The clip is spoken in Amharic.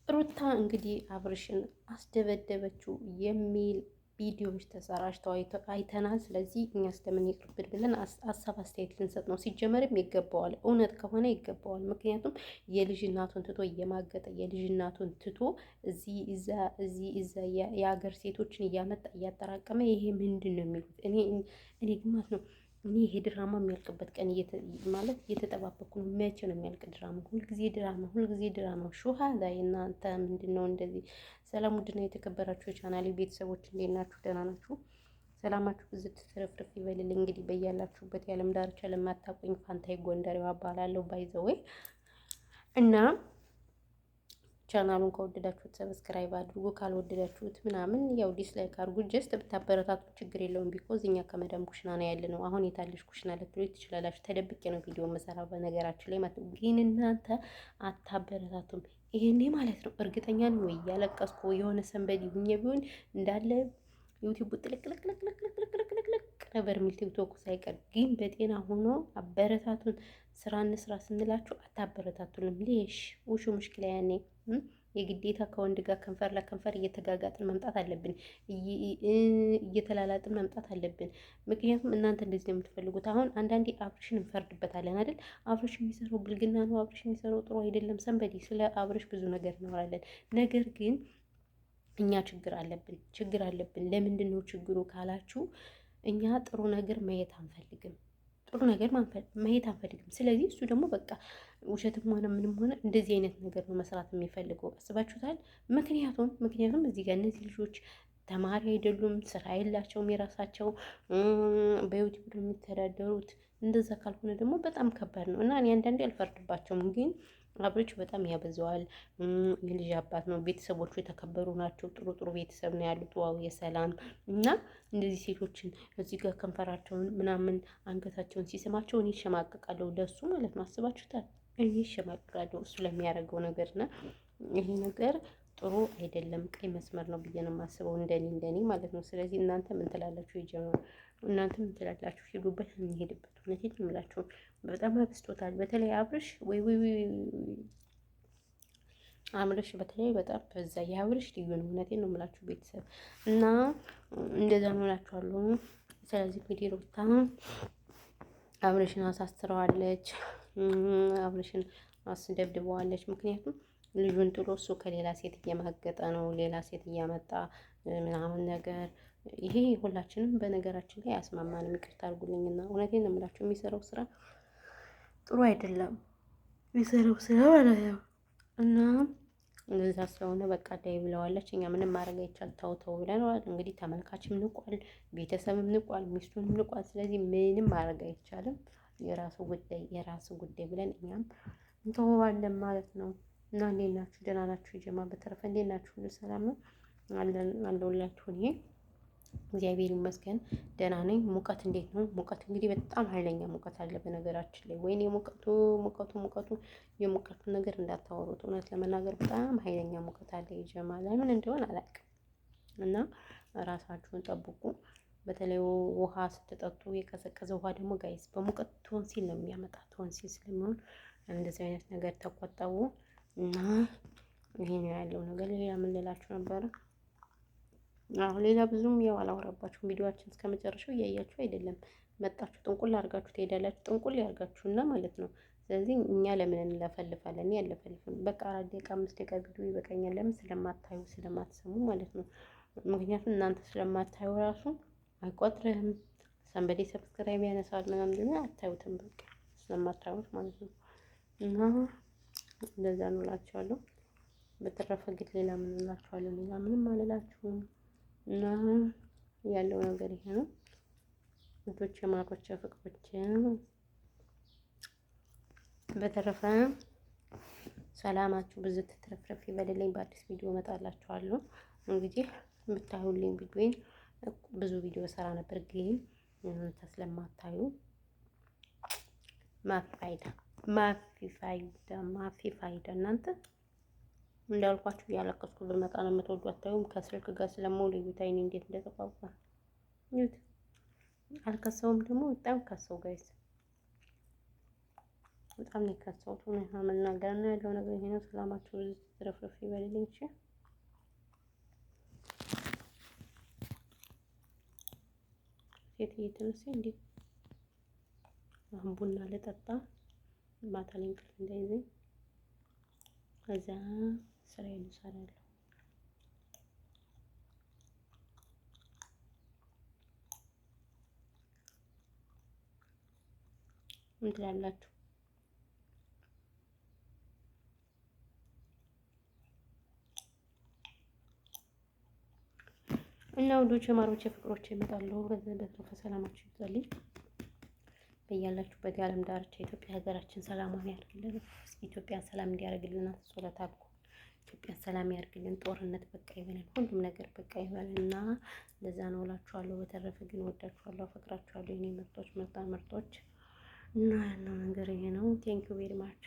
ሩታ እንግዲህ አብርሽን አስደበደበችው የሚል ቪዲዮዎች ተሰራጭተው አይተናል። ስለዚህ እኛ ስለምን ይቅርብን ብለን ሀሳብ አስተያየት ልንሰጥ ነው። ሲጀመርም ይገባዋል፣ እውነት ከሆነ ይገባዋል። ምክንያቱም የልጅ እናቱን ትቶ እየማገጠ የልጅ እናቱን ትቶ እዚህ እዛ የሀገር ሴቶችን እያመጣ እያጠራቀመ ይሄ ምንድን ነው የሚሉት? እኔ ግማት ነው እኔ ይሄ ድራማ የሚያልቅበት ቀን ማለት እየተጠባበኩ ነው። መቼ ነው የሚያልቅ ድራማ? ሁልጊዜ ድራማ ሹሃ ላይ እናንተ ምንድን ነው እንደዚህ? ሰላም ውድና የተከበራችሁ የቻናሌ ቤተሰቦች እንዴት ናችሁ? ደህና ናችሁ? ሰላማችሁ ብዝት ትርፍርፍ ይበልልኝ። እንግዲህ በያላችሁበት የዓለም ዳርቻ ለማታውቁኝ ፋንታይ ጎንደሬዋ እባላለሁ። ባይዘወይ እና ቻናሉን ከወደዳችሁት ሰብስክራይብ አድርጉ፣ ካልወደዳችሁት ምናምን ያው ዲስላይክ አድርጉ። ጀስት ብታበረታቱ ችግር የለውም። ቢኮዝ እኛ ከመዳም ኩሽና ነው ያለ ነው። አሁን የታለሽ ኩሽና ልትሉ ትችላላችሁ። ተደብቄ ነው ቪዲዮ መሰራው በነገራችን ላይ ማለት ነው። ግን እናንተ አታበረታቱም። ይሄኔ ማለት ነው እርግጠኛ ነው ወይ ያለቀስኩ የሆነ ሰንበዲ ሁኜ ቢሆን እንዳለ ዩቲዩብ ጥልቅልቅልቅልቅልቅልቅልቅ ነበር የሚል ቲክቶክ ሳይቀር። ግን በጤና ሆኖ አበረታቱን። ስራ እንስራ ስንላችሁ አታበረታቱንም። ሌሽ ውሹ ሙሽኪላ ያኔ የግዴታ ከወንድ ጋር ከንፈር ለከንፈር እየተጋጋጥን መምጣት አለብን፣ እየተላላጥን መምጣት አለብን። ምክንያቱም እናንተ እንደዚህ ነው የምትፈልጉት። አሁን አንዳንዴ አብርሽን እንፈርድበታለን አይደል? አብርሽ የሚሰራው ብልግና ነው፣ አብርሽ የሚሰራው ጥሩ አይደለም። ሰንበዲ ስለ አብርሽ ብዙ ነገር እናወራለን። ነገር ግን እኛ ችግር አለብን። ለምንድን ነው ችግሩ ካላችሁ እኛ ጥሩ ነገር ማየት አንፈልግም። ጥሩ ነገር ማየት አንፈልግም። ስለዚህ እሱ ደግሞ በቃ ውሸትም ሆነ ምንም ሆነ እንደዚህ አይነት ነገር ነው መስራት የሚፈልገው። አስባችሁታል? ምክንያቱም እዚህ ጋር እነዚህ ልጆች ተማሪ አይደሉም፣ ስራ የላቸውም የራሳቸው በዩቲዩብ ነው የሚተዳደሩት። እንደዛ ካልሆነ ደግሞ በጣም ከባድ ነው እና እኔ አንዳንዴ አልፈርድባቸውም ግን አብርሽ በጣም ያበዛዋል። የልጅ አባት ነው። ቤተሰቦቹ የተከበሩ ናቸው። ጥሩ ቤተሰብ ነው ያሉት። ዋው የሰላም እና እንደዚህ ሴቶችን እዚህ ጋር ከንፈራቸውን ምናምን አንገታቸውን ሲስማቸው እኔ ይሸማቀቃለሁ። ለሱ ማለት ነው። አስባችሁታል? እኔ ይሸማቀቃለሁ እሱ ለሚያደርገው ነገር እና ይሄ ነገር ጥሩ አይደለም። ቀይ መስመር ነው ብዬ ነው የማስበው፣ እንደኔ ማለት ነው። ስለዚህ እናንተ ምን ትላላችሁ? ይጀምሩ። እናንተ ምን ትላላችሁ? ሄዱበት፣ እንሄድበት። እውነቴን ነው የምላችሁ በጣም አብስቶታል። በተለይ አብርሽ አብርሽ በተለይ በጣም በዛ። የአብርሽ ልዩ ነው። እውነቴን ነው የምላችሁ ቤተሰብ እና እንደዛ ነው እላችኋለሁ። ስለዚህ እንግዲህ ሩታ አብርሽን አሳስረዋለች፣ አብርሽን አስደብድበዋለች። ምክንያቱም ልጁን ጥሎ እሱ ከሌላ ሴት እየማገጠ ነው፣ ሌላ ሴት እያመጣ ምናምን ነገር። ይሄ ሁላችንም በነገራችን ላይ አያስማማንም። ይቅርታ አድርጉልኝና እውነቴን ነው የምላችሁ የሚሰራው ስራ ጥሩ አይደለም። የሚሰራው ስራ ማለት ነው እና እንደዛ ስለሆነ በቃ ዳይ ብለዋለች። እኛ ምንም ማድረግ አይቻል፣ ተው ብለናል። እንግዲህ ተመልካችም ንቋል፣ ቤተሰብም ንቋል፣ ሚስቱንም ንቋል። ስለዚህ ምንም ማድረግ አይቻልም። የራሱ ጉዳይ ብለን እኛም እንተዋለን ማለት ነው። እና እንዴት ናችሁ? ደህና ናችሁ? ጀማ በተረፈ እንዴት ናችሁ? ሁሉ ሰላም ነው? አለሁላችሁ። እኔ እግዚአብሔር ይመስገን ደህና ነኝ። ሙቀት እንዴት ነው? ሙቀት እንግዲህ በጣም ኃይለኛ ሙቀት አለ በነገራችን ላይ። ወይኔ ሙቀቱ የሙቀቱን ነገር እንዳታወሩት። እውነት ለመናገር በጣም ኃይለኛ ሙቀት አለ። የጀማ ለምን እንደሆነ አላውቅም። እና ራሳችሁን ጠብቁ። በተለይ ውሃ ስትጠጡ የቀዘቀዘ ውሃ ደግሞ ጋይስ በሙቀት ቶንሲል ነው የሚያመጣ። ቶንሲል ስለሚሆን እንደዚህ አይነት ነገር ተቆጠቡ። እና ይሄ ነው ያለው ነገር። ሌላ ምን ልላችሁ ነበረ? ሌላ ብዙም ያው አላወራባችሁም። ቪዲዮአችን እስከ መጨረሻው እያያችሁ አይደለም። መጣችሁ ጥንቁል አድርጋችሁ ትሄዳላችሁ። ጥንቁል ያርጋችሁና ማለት ነው። ስለዚህ እኛ ለምን እንለፈልፋለን? እኔ አልለፈልፍም። በቃ 4 ደቂቃ 5 ደቂቃ ቪዲዮ ይበቃኛል። ለምን? ስለማታዩ ስለማትሰሙ ማለት ነው። ምክንያቱም እናንተ ስለማታዩ ራሱ አይቆጥርህም። ሰንበዴ ሰብስክራይብ ያነሳል ምናምን ግን አታዩትም። በቃ ስለማታዩት ማለት ነው። እና እንደዛ ነው እላችኋለሁ። በተረፈ ግን ሌላ ምን እላችኋለሁ? ሌላ ምንም አልላችሁም። እና ያለው ነገር ይሄ ነው። ልጆች ማሮች ፍቅሮች። በተረፈ ሰላማችሁ ብዙ ትትረፍረፍ ይበልልኝ። በአዲስ ቪዲዮ እመጣላችኋለሁ። እንግዲህ የምታዩልኝ ቪዲዮን ብዙ ቪዲዮ ሰራ ነበር፣ ግን እናንተ ስለማታዩ ማፊ ፋይዳ እናንተ እንዳልኳችሁ እያለቀስኩ ብመጣ ነው የምትወዱ። አታዩም? ከስልክ ጋር ስለምውል እዩት፣ አይኔ እንዴት እንደተቋቋ እዩት። አልከሰውም ደግሞ በጣም ከሰው ጋይስ በጣም ነው የከሳሁት እውነት ለመናገር እና ያለው ነገር ይሄ ነው። ሰላማችሁ ብዙ ትረፍረፍ ይበልልኝ። እሺ ሴት እየተነሳ እንዴ አሁን ቡና ልጠጣ ማታ ላይ እንቅልፍ እንዳይዘኝ ከዛ ስራዬን እሰራለሁ። ምን ትላላችሁ? እና ውዶቼ ማሮቼ ፍቅሮቼ እመጣለሁ። በተረፈ ሰላማችሁ ይብዛልኝ በያላችሁበት የዓለም ዳርቻ። ኢትዮጵያ ሀገራችን ሰላሟን ያድርግልን። ኢትዮጵያን ሰላም እንዲያደርግልን ጸሎት አድርጉ። ኢትዮጵያን ሰላም ያድርግልን። ጦርነት በቃ ይበለን፣ ሁሉም ነገር በቃ ይበልና እንደዛ ነው እላችኋለሁ። በተረፈ ግን ወዳችኋለሁ፣ አፈቅራችኋለሁ የኔ ምርጦች፣ ምርጣ ምርጦች እና ያለው ነገር ይሄ ነው። ቴንኪው ቬሪ ማች